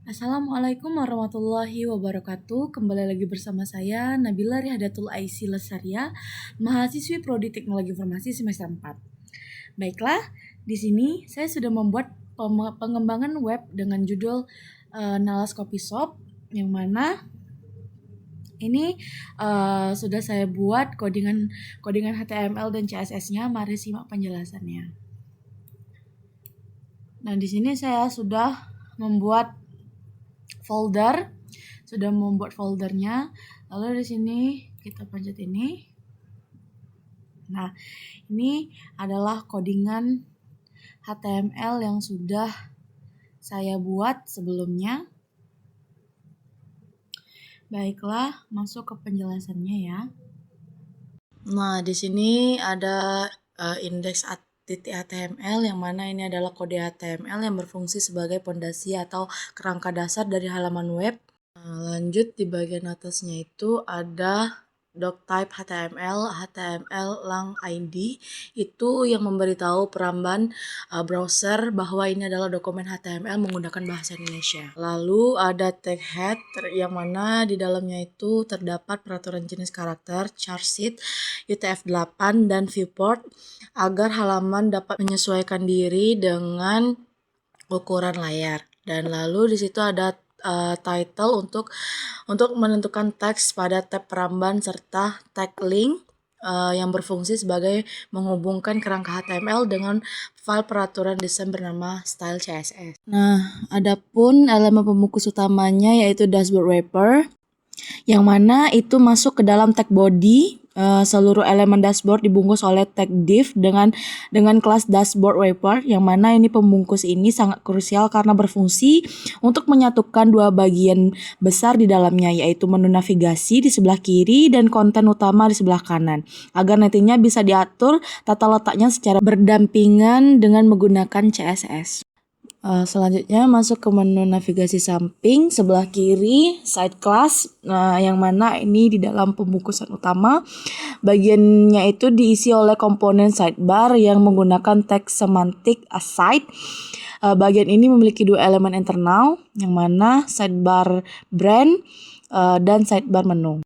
Assalamualaikum warahmatullahi wabarakatuh. Kembali lagi bersama saya Nabila Rihadatul Aisy Lesaria, mahasiswi Prodi Teknologi Informasi semester 4. Baiklah, di sini saya sudah membuat pengembangan web dengan judul Nalas Coffee Shop, yang mana ini sudah saya buat codingan HTML dan CSS-nya. Mari simak penjelasannya. Nah, di sini saya sudah membuat foldernya. Lalu di sini kita pencet ini. Nah, ini adalah codingan HTML yang sudah saya buat sebelumnya. Baiklah, masuk ke penjelasannya ya. Nah, di sini ada index.html yang mana ini adalah kode HTML yang berfungsi sebagai pondasi atau kerangka dasar dari halaman web. Lanjut di bagian atasnya itu ada doctype HTML lang ID, itu yang memberitahu peramban browser bahwa ini adalah dokumen HTML menggunakan bahasa Indonesia. Lalu ada tag head yang mana di dalamnya itu terdapat peraturan jenis karakter, chartsheet, UTF-8 dan viewport agar halaman dapat menyesuaikan diri dengan ukuran layar. Dan lalu di situ ada title untuk menentukan teks pada tab peramban serta tag link yang berfungsi sebagai menghubungkan kerangka HTML dengan file peraturan desain bernama style CSS. Nah, adapun elemen pembungkus utamanya yaitu dashboard wrapper, yang mana itu masuk ke dalam tag body. Seluruh elemen dashboard dibungkus oleh tag div dengan kelas dashboard wrapper, yang mana ini pembungkus ini sangat krusial karena berfungsi untuk menyatukan dua bagian besar di dalamnya, yaitu menu navigasi di sebelah kiri dan konten utama di sebelah kanan, agar nantinya bisa diatur tata letaknya secara berdampingan dengan menggunakan CSS. Selanjutnya masuk ke menu navigasi samping sebelah kiri, side class, yang mana ini di dalam pembungkusan utama. Bagiannya itu diisi oleh komponen sidebar yang menggunakan tag semantik aside. Bagian ini memiliki dua elemen internal, yang mana sidebar brand dan sidebar menu.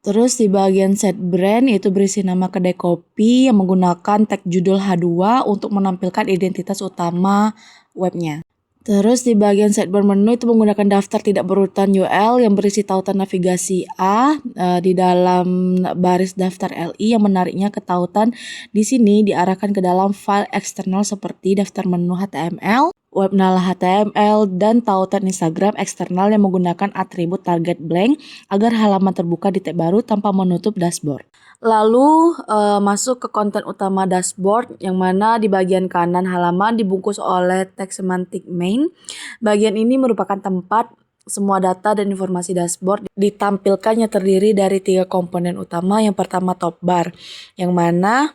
Terus di bagian set brand itu berisi nama kedai kopi yang menggunakan tag judul H2 untuk menampilkan identitas utama webnya. Terus di bagian sidebar menu itu menggunakan daftar tidak berurutan UL yang berisi tautan navigasi A di dalam baris daftar LI, yang menariknya ke tautan di sini diarahkan ke dalam file eksternal seperti daftar menu HTML, web nala HTML, dan tautan Instagram eksternal yang menggunakan atribut target blank agar halaman terbuka di tab baru tanpa menutup dashboard. Lalu masuk ke konten utama dashboard, yang mana di bagian kanan halaman dibungkus oleh tag semantik main. Bagian ini merupakan tempat semua data dan informasi dashboard ditampilkannya, terdiri dari 3 komponen utama. Yang pertama top bar, yang mana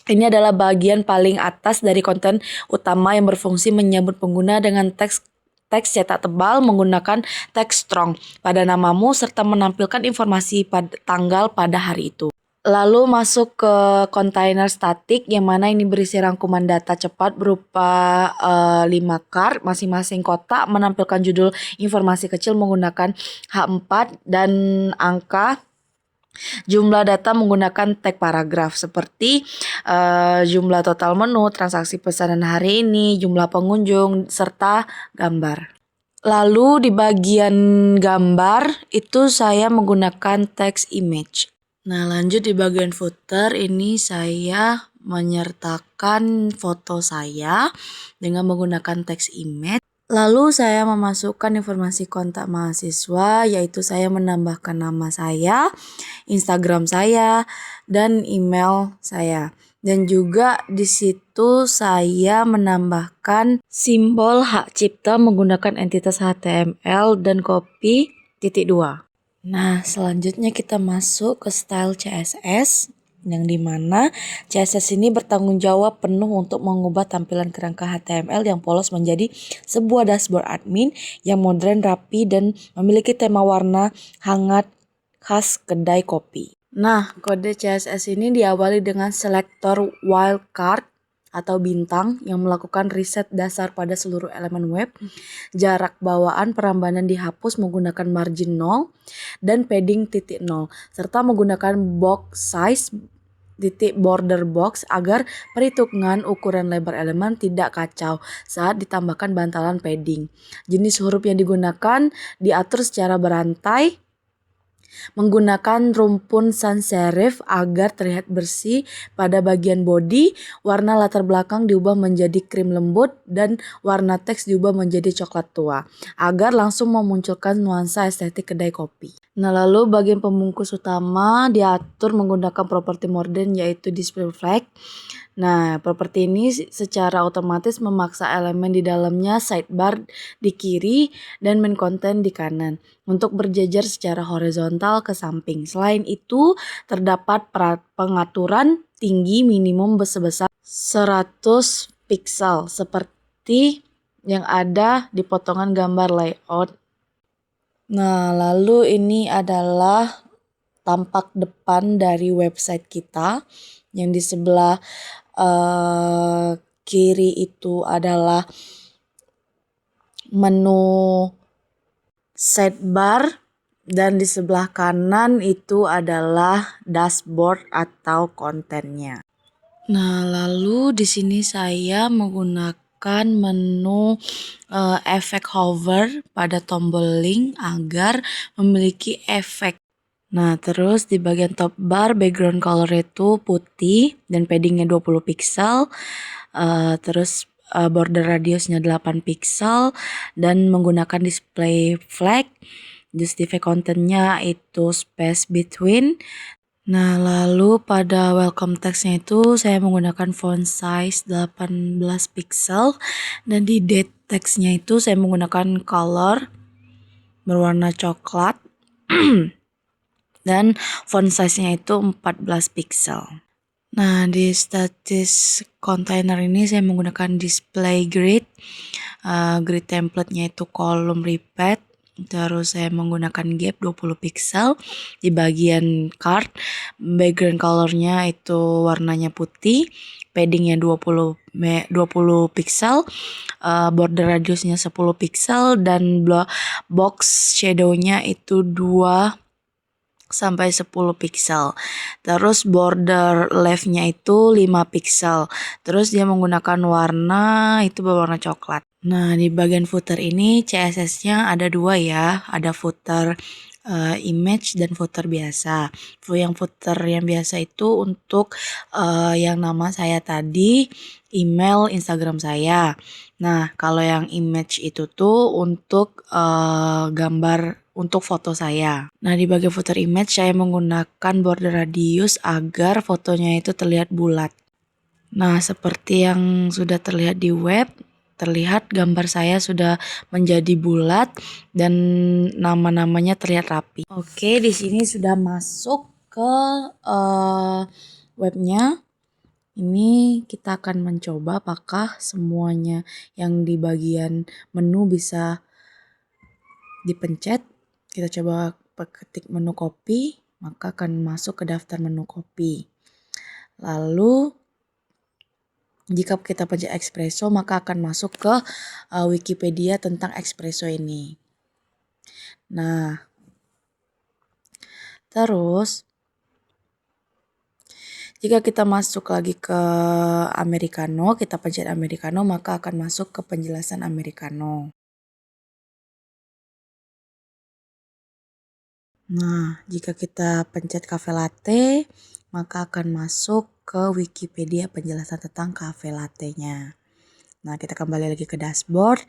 ini adalah bagian paling atas dari konten utama yang berfungsi menyambut pengguna dengan teks cetak tebal menggunakan teks strong pada namamu serta menampilkan informasi tanggal pada hari itu. Lalu masuk ke kontainer statik, yang mana ini berisi rangkuman data cepat berupa 5 card. Masing-masing kotak menampilkan judul informasi kecil menggunakan H4 dan angka. Jumlah data menggunakan tag paragraf seperti jumlah total menu, transaksi pesanan hari ini, jumlah pengunjung, serta gambar. Lalu di bagian gambar itu saya menggunakan text image. Nah, lanjut di bagian footer ini saya menyertakan foto saya dengan menggunakan text image. Lalu saya memasukkan informasi kontak mahasiswa, yaitu saya menambahkan nama saya, Instagram saya, dan email saya. Dan juga di situ saya menambahkan simbol hak cipta menggunakan entitas HTML dan copy .2. Nah, selanjutnya kita masuk ke style CSS, yang dimana CSS ini bertanggung jawab penuh untuk mengubah tampilan kerangka HTML yang polos menjadi sebuah dashboard admin yang modern, rapi, dan memiliki tema warna hangat khas kedai kopi. Nah, kode CSS ini diawali dengan selektor wildcard atau bintang yang melakukan riset dasar pada seluruh elemen web. Jarak bawaan perambanan dihapus menggunakan margin 0 dan padding titik 0 serta menggunakan box size titik border box agar perhitungan ukuran lebar elemen tidak kacau saat ditambahkan bantalan padding. Jenis huruf yang digunakan diatur secara berantai menggunakan rumpun sans serif agar terlihat bersih pada bagian body, warna latar belakang diubah menjadi krim lembut dan warna teks diubah menjadi coklat tua agar langsung memunculkan nuansa estetik kedai kopi. Nah, lalu bagian pembungkus utama diatur menggunakan properti modern yaitu display flag. Nah, properti ini secara otomatis memaksa elemen di dalamnya sidebar di kiri dan main content di kanan untuk berjejer secara horizontal ke samping. Selain itu, terdapat pengaturan tinggi minimum sebesar 100 pixel seperti yang ada di potongan gambar layout. Nah, lalu ini adalah tampak depan dari website kita yang di sebelah kiri itu adalah menu sidebar dan di sebelah kanan itu adalah dashboard atau kontennya. Nah, lalu di sini saya menggunakan menu efek hover pada tombol link agar memiliki efek. Nah, terus di bagian top bar background color itu putih dan paddingnya 20 pixel. Terus border radiusnya 8 pixel dan menggunakan display flag. Justify contentnya itu space between. Nah, lalu pada welcome textnya itu saya menggunakan font size 18 pixel dan di date textnya itu saya menggunakan color berwarna coklat dan font size-nya itu 14 pixel. Nah, di status container ini saya menggunakan display grid. Grid template-nya itu kolom repeat. Terus saya menggunakan gap 20 pixel. Di bagian card, background color-nya itu warnanya putih. Padding-nya 20 pixel. Border radiusnya 10 pixel dan box shadow-nya itu 2 sampai 10 pixel. Terus border left-nya itu 5 pixel. Terus dia menggunakan warna itu berwarna coklat. Nah, di bagian footer ini CSS-nya ada 2 ya. Ada footer image dan footer biasa. Yang footer yang biasa itu untuk yang nama saya tadi, email, Instagram saya. Nah, kalau yang image itu tuh untuk gambar untuk foto saya. Nah, di bagian footer image saya menggunakan border radius agar fotonya itu terlihat bulat. Nah, seperti yang sudah terlihat di web, terlihat gambar saya sudah menjadi bulat dan nama-namanya terlihat rapi. Oke, di sini sudah masuk ke webnya. Ini kita akan mencoba apakah semuanya yang di bagian menu bisa dipencet. Kita coba ketik menu kopi, maka akan masuk ke daftar menu kopi. Lalu jika kita pencet espresso, maka akan masuk ke Wikipedia tentang espresso ini. Nah, terus jika kita masuk lagi ke Americano, kita pencet Americano, maka akan masuk ke penjelasan Americano. Nah, jika kita pencet cafe latte, maka akan masuk ke Wikipedia penjelasan tentang cafe latte-nya. Nah, kita kembali lagi ke dashboard.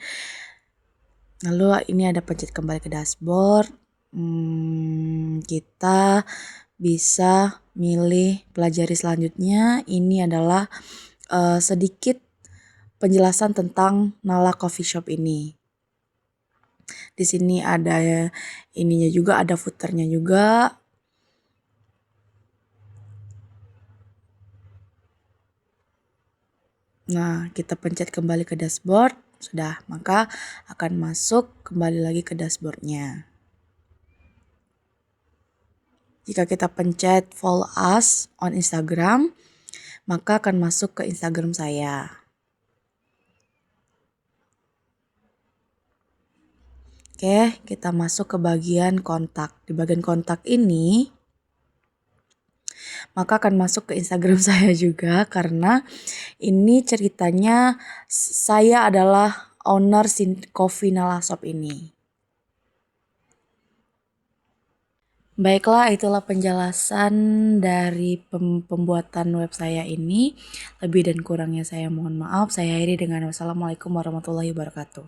Lalu ini ada pencet kembali ke dashboard. Kita bisa milih pelajari selanjutnya. Ini adalah sedikit penjelasan tentang Nala Coffee Shop ini. Di sini ada ininya juga, ada footernya juga. Nah, kita pencet kembali ke dashboard. Sudah, maka akan masuk kembali lagi ke dashboardnya. Jika kita pencet follow us on Instagram, maka akan masuk ke Instagram saya. Oke, kita masuk ke bagian kontak. Di bagian kontak ini, maka akan masuk ke Instagram saya juga karena ini ceritanya saya adalah owner Coffee Nala Shop ini. Baiklah, itulah penjelasan dari pembuatan web saya ini. Lebih dan kurangnya saya mohon maaf. Saya akhiri dengan wassalamualaikum warahmatullahi wabarakatuh.